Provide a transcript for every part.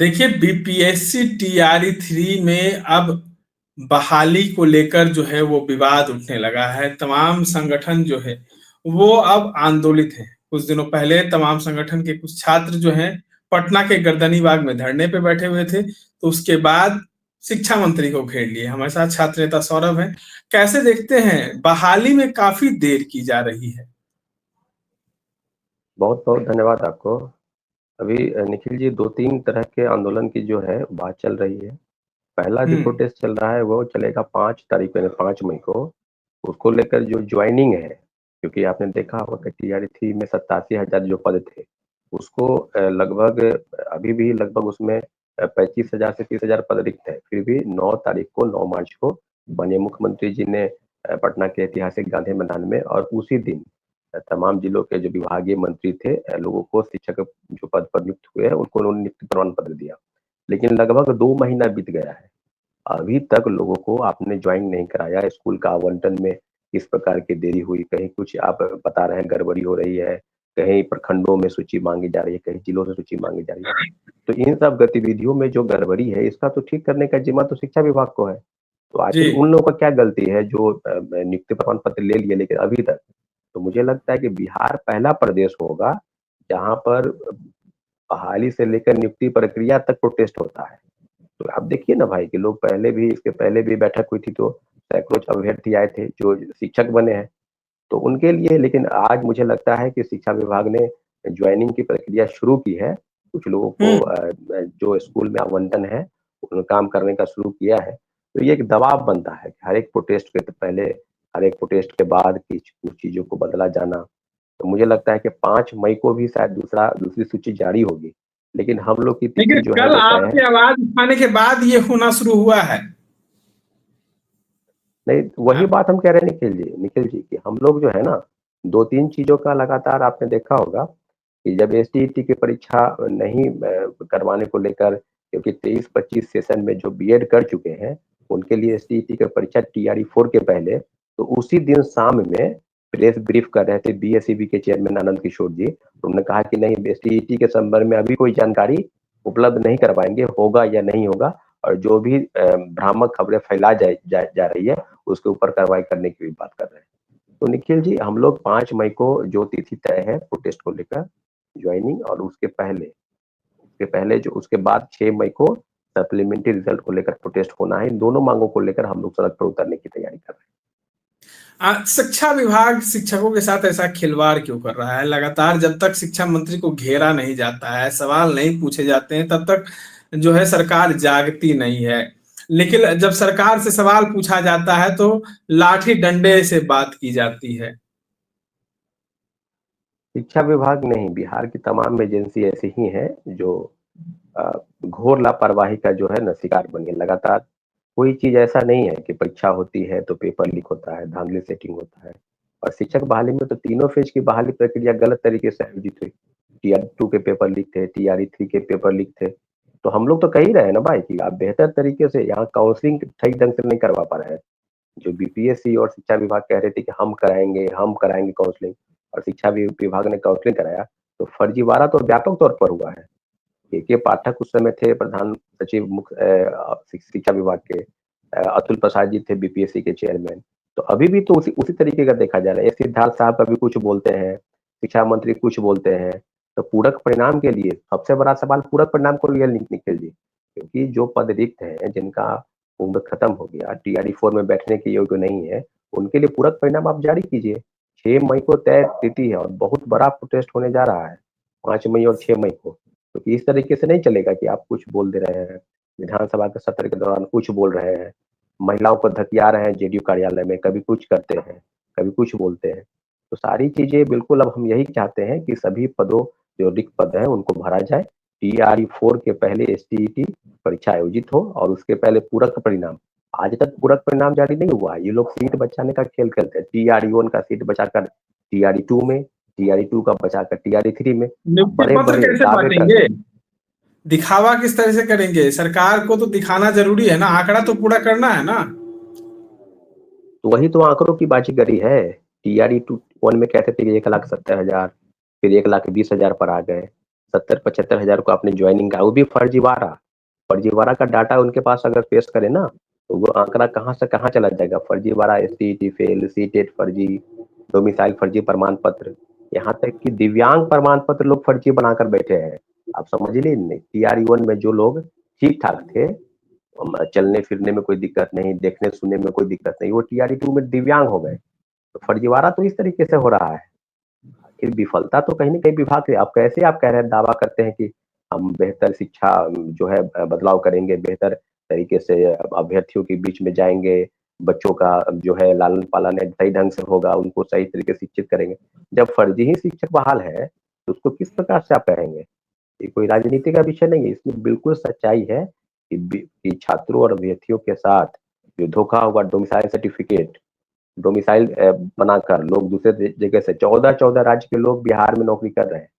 देखिए, BPSC TRE 3 में अब बहाली को लेकर जो है वो विवाद उठने लगा है। तमाम संगठन जो है वो अब आंदोलित है। कुछ दिनों पहले तमाम संगठन के कुछ छात्र जो हैं पटना के गर्दनी बाग में धरने पे बैठे हुए थे, तो उसके बाद शिक्षा मंत्री को घेर लिए। हमारे साथ छात्र नेता सौरभ हैं। कैसे देखते हैं, बहाली में काफी देर की जा रही है? बहुत बहुत धन्यवाद आपको। अभी निखिल जी, 2-3 तरह के आंदोलन की जो है बात चल रही है। पहला जो हम्म। प्रोटेस्ट चल रहा है वो चलेगा 5 तारीख यानी 5 मई को। उसको लेकर जो ज्वाइनिंग है, क्योंकि आपने देखा होगा कि टीआरई 3 में 87,000 जो पद थे, उसको लगभग अभी भी लगभग उसमें 35,000 से 30,000 पद रिक्त है। फिर भी 9 तारीख को 9 मार्च को माननीय मुख्यमंत्री जी ने पटना के ऐतिहासिक गांधी मैदान में और उसी दिन तमाम जिलों के जो विभागीय मंत्री थे, लोगों को शिक्षक जो पद पर नियुक्त हुए हैं उनको उन्होंने नियुक्ति प्रमाण पत्र दिया। लेकिन लगभग 2 महीना बीत गया है, अभी तक लोगों को आपने ज्वाइन नहीं कराया। स्कूल का आवंटन में किस प्रकार की देरी हुई, कहीं कुछ आप बता रहे हैं गड़बड़ी हो रही है, कहीं प्रखंडों में सूची मांगी जा रही है, कहीं जिलों से सूची मांगी जा रही है। तो इन सब गतिविधियों में जो गड़बड़ी है, इसका तो ठीक करने का जिम्मा तो शिक्षा विभाग को है। तो जी। आखिर उन लोगों का क्या गलती है जो नियुक्ति प्रमाण पत्र ले लिए लेकिन अभी तक। तो मुझे लगता है कि बिहार पहला प्रदेश होगा जहाँ पर बहाली से लेकर नियुक्ति प्रक्रिया तक प्रोटेस्ट होता है। तो आप देखिए ना भाई कि लोग पहले भी, इसके पहले भी बैठक हुई थी तो सैकड़ों अभ्यर्थी आए थे जो शिक्षक बने हैं, तो उनके लिए। लेकिन आज मुझे लगता है कि शिक्षा विभाग ने ज्वाइनिंग की प्रक्रिया शुरू की है। कुछ लोगों को हम्म। जो स्कूल में आवंटन है उन्होंने काम करने का शुरू किया है। तो ये एक दबाव बनता है कि हर एक प्रोटेस्ट के तो पहले, हर एक प्रोटेस्ट के बाद कुछ चीजों को बदला जाना। तो मुझे लगता है कि 5 मई को भी शायद दूसरी सूची जारी होगी, लेकिन हम लोग की तिथि लेकिन जो है कल वो तय आपकी है। आवाज उठाने के बाद ये होना शुरू हुआ है। नहीं, वही आप। बात हम कह रहे हैं निखिल जी कि हम लोग जो है ना, 2-3 चीज़ों का लगातार आपने देखा होगा कि जब एसटीईटी की परीक्षा नहीं करवाने को लेकर, क्योंकि 23-25 सेशन में जो बीएड कर चुके हैं, उनके लिए एसटीईटी की परीक्षा टीआरई 4 के पहले, तो उसी दिन शाम में प्रेस ब्रीफ कर रहे थे बीएसईबी के चेयरमैन आनंद किशोर जी। तो उन्होंने कहा कि नहीं, एसटीईटी के संदर्भ में अभी कोई जानकारी उपलब्ध नहीं करवाएंगे, होगा या नहीं होगा, और जो भी भ्रामक खबरें फैला जा रही है उसके ऊपर कार्रवाई करने की भी बात कर रहे हैं। तो निखिल जी, हम लोग 5 मई को जो तिथि तय है प्रोटेस्ट को लेकर ज्वाइनिंग, और उसके पहले जो उसके बाद 6 मई को सप्लीमेंट्री रिजल्ट को लेकर प्रोटेस्ट होना है। इन दोनों मांगों को लेकर हम लोग सड़क पर उतरने की तैयारी कर रहे हैं। शिक्षा विभाग शिक्षकों के साथ ऐसा खिलवाड़ क्यों कर रहा है? लगातार जब तक शिक्षा मंत्री को घेरा नहीं जाता है, सवाल नहीं पूछे जाते हैं, तब तक जो है सरकार जागती नहीं है। लेकिन जब सरकार से सवाल पूछा जाता है तो लाठी डंडे से बात की जाती है। शिक्षा विभाग नहीं, बिहार की तमाम एजेंसी ऐसी ही हैं जो घोर लापरवाही का जो है ना शिकार बनी है लगातार। कोई चीज ऐसा नहीं है कि परीक्षा होती है तो पेपर लीक होता है, धांधली सेटिंग होता है। और शिक्षक बहाली में तो तीनों फेज की बहाली प्रक्रिया गलत तरीके से आयोजित हुई। टीआर 2 के पेपर लीक थे, टीआरई 3 के पेपर लीक थे। तो हम लोग तो कह ही रहे हैं ना भाई कि आप बेहतर तरीके से यहाँ काउंसलिंग सही ढंग से नहीं करवा पा रहे हैं। जो बीपीएससी और शिक्षा विभाग कह रहे थे कि हम कराएंगे काउंसलिंग, और शिक्षा विभाग ने काउंसलिंग कराया, तो फर्जीवाड़ा तो व्यापक तौर पर हुआ है। के पाठक उस समय थे प्रधान सचिव मुख्य शिक्षा विभाग के, अतुल प्रसाद जी थे बीपीएससी के चेयरमैन। तो अभी भी तो उसी उसी तरीके का देखा जा रहा है। सिद्धार्थ साहब कभी कुछ बोलते हैं, शिक्षा मंत्री कुछ बोलते हैं। तो पूरक परिणाम के लिए सबसे बड़ा सवाल पूरक परिणाम को लिए निकल जी, क्योंकि जो पद रिक्त हैं, जिनका उम्र खत्म हो गया, टीआरई 4 में बैठने के योग्य नहीं है, उनके लिए पूरक परिणाम आप जारी कीजिए। 6 मई को तय तिथि है और बहुत बड़ा प्रोटेस्ट होने जा रहा है 5 मई और 6 मई को। क्योंकि इस तरीके से नहीं चलेगा कि आप कुछ बोल दे रहे हैं, विधानसभा के सत्र के दौरान कुछ बोल रहे हैं, महिलाओं को धकिया रहे हैं जेडीयू कार्यालय में, कभी कुछ करते हैं, कभी कुछ बोलते हैं। तो सारी चीजें बिल्कुल, अब हम यही चाहते हैं कि सभी पदों, जो रिक्त पद हैं उनको भरा जाए। टीआरई 4 के पहले एसटीईटी परीक्षा आयोजित हो और उसके पहले पूरक परिणाम। आज तक पूरक परिणाम जारी नहीं हुआ है। ये लोग सीट बचाने का खेल खेलते हैं। टीआरई 1 का सीट बचाकर टीआरई 2 में, टीआरई 2 का बचाकर टीआरई 3 में। नियुक्ति बड़े पत्र बड़े कैसे दावे बांटेंगे? करते। दिखावा किस तरह से करेंगे? सरकार को तो दिखाना जरूरी है ना, आंकड़ा तो पूरा करना है ना। तो वही तो आंकड़ों की बाजीगरी है। टीआरई 2 1 में कहते थे कि 1,70,000, फिर 1,20,000 पर आ गए। 70-75 हजार को आपने ज्वाइनिंग का, वो भी फर्जीवाड़ा का डाटा उनके पास अगर पेश करे ना, तो वो आंकड़ा कहाँ से कहाँ चला जाएगा। फर्जीवाड़ा एसटीईटी फेल, सीटेट फर्जी, डोमिसाइल फर्जी प्रमाण पत्र, यहाँ तक कि दिव्यांग प्रमाण पत्र लोग फर्जी बनाकर बैठे हैं। आप समझ लीजिए, TRE-1 में जो लोग ठीक ठाक थे, चलने फिरने में कोई दिक्कत नहीं, देखने सुनने में कोई दिक्कत नहीं, वो TRE-2 में दिव्यांग हो गए। तो फर्जीवाड़ा तो इस तरीके से हो रहा है। आखिर विफलता तो कहीं न कहीं विभाग से। आप कैसे आप कह रहे हैं, दावा करते हैं कि हम बेहतर शिक्षा जो है बदलाव करेंगे, बेहतर तरीके से अभ्यर्थियों के बीच में जाएँगे, बच्चों का जो है लालन-पालन सही ढंग से होगा, उनको सही तरीके से शिक्षित करेंगे। जब फर्जी ही शिक्षक बहाल है, तो उसको किस प्रकार से आप कहेंगे? ये कोई राजनीति का विषय नहीं है, इसमें बिल्कुल सच्चाई है कि छात्रों और अभ्यर्थियों के साथ जो धोखा हुआ, डोमिसाइल सर्टिफिकेट, डोमिसाइल बनाकर लोग दूसरे जगह से 14-14 राज्य के लोग बिहार में नौकरी कर रहे हैं,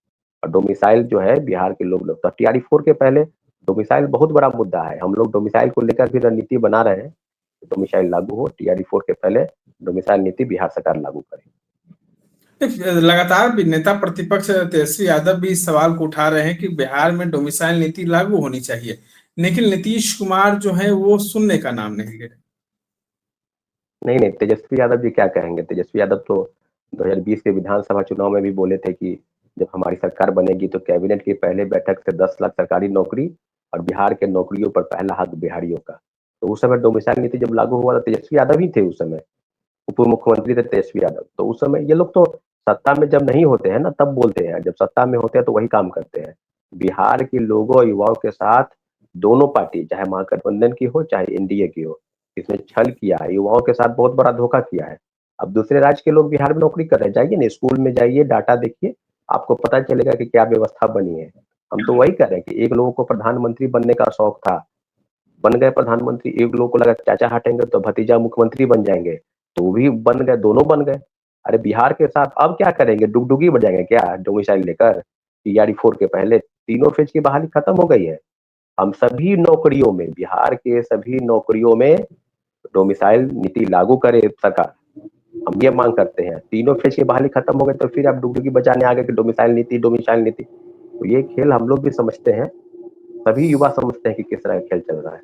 और डोमिसाइल जो है बिहार के लोग तो TRE-4 के पहले डोमिसाइल बहुत बड़ा मुद्दा है। हम लोग डोमिसाइल को लेकर भी रणनीति बना रहे हैं, डोमिसाइल लागू हो, TRE-4 के पहले डोमिसाइल नीति बिहार सरकार लागू करे। लगातार भी नेता प्रतिपक्ष तेजस्वी यादव भी इस सवाल को उठा रहे हैं कि बिहार में डोमिसाइल नीति लागू होनी चाहिए, लेकिन नीतीश कुमार जो है वो सुनने का नाम नहीं ले रहे। नहीं, तेजस्वी यादव जी क्या कहेंगे? तेजस्वी यादव तो 2020 के विधानसभा चुनाव में भी बोले थे कि जब हमारी सरकार बनेगी तो कैबिनेट की पहले बैठक से 10 लाख सरकारी नौकरी और बिहार के नौकरियों पर पहला हक बिहारियों का। तो उस समय डोमिसाइल नीति जब लागू हुआ, तो तेजस्वी यादव ही थे उस समय, उप मुख्यमंत्री थे तेजस्वी यादव। तो उस समय ये लोग तो सत्ता में जब नहीं होते हैं ना, तब बोलते हैं, जब सत्ता में होते हैं तो वही काम करते हैं। बिहार के लोगों और युवाओं के साथ दोनों पार्टी, चाहे महागठबंधन की हो चाहे एनडीए की हो, इसने छल किया है, युवाओं के साथ बहुत बड़ा धोखा किया है। अब दूसरे राज्य के लोग बिहार में नौकरी कर रहे हैं, जाइए ना स्कूल में जाइए, डाटा देखिए, आपको पता चलेगा कि क्या व्यवस्था बनी है। हम तो वही कह रहे हैं कि एक लोगों को प्रधानमंत्री बनने का शौक था, बन गए प्रधानमंत्री, एक लोगों को लगा चाचा हटेंगे तो भतीजा मुख्यमंत्री बन जाएंगे, तो वो भी बन गए, दोनों बन गए। अरे बिहार के साथ अब क्या करेंगे, डुगडुगी बजाएंगे क्या डोमिसाइल लेकर? TRE-4 के पहले तीनों फेज की बहाली खत्म हो गई है। हम सभी नौकरियों में, बिहार के सभी नौकरियों में डोमिसाइल नीति लागू करे सरकार, हम ये मांग करते हैं। तीनों फेज की बहाली खत्म हो गई तो फिर आप डुगडुगी बजाने आ गए कि डोमिसाइल नीति, डोमिसाइल नीति। तो ये खेल हम लोग भी समझते हैं, सभी युवा समझते हैं कि किस तरह का खेल चल रहा है।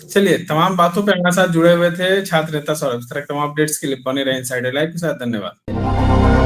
चलिए, तमाम बातों पे हमारे साथ जुड़े हुए थे छात्र नेता सौरभ। इस तरह के तमाम अपडेट्स के लिए बने रहे इनसाइडर लाइव के साथ। धन्यवाद।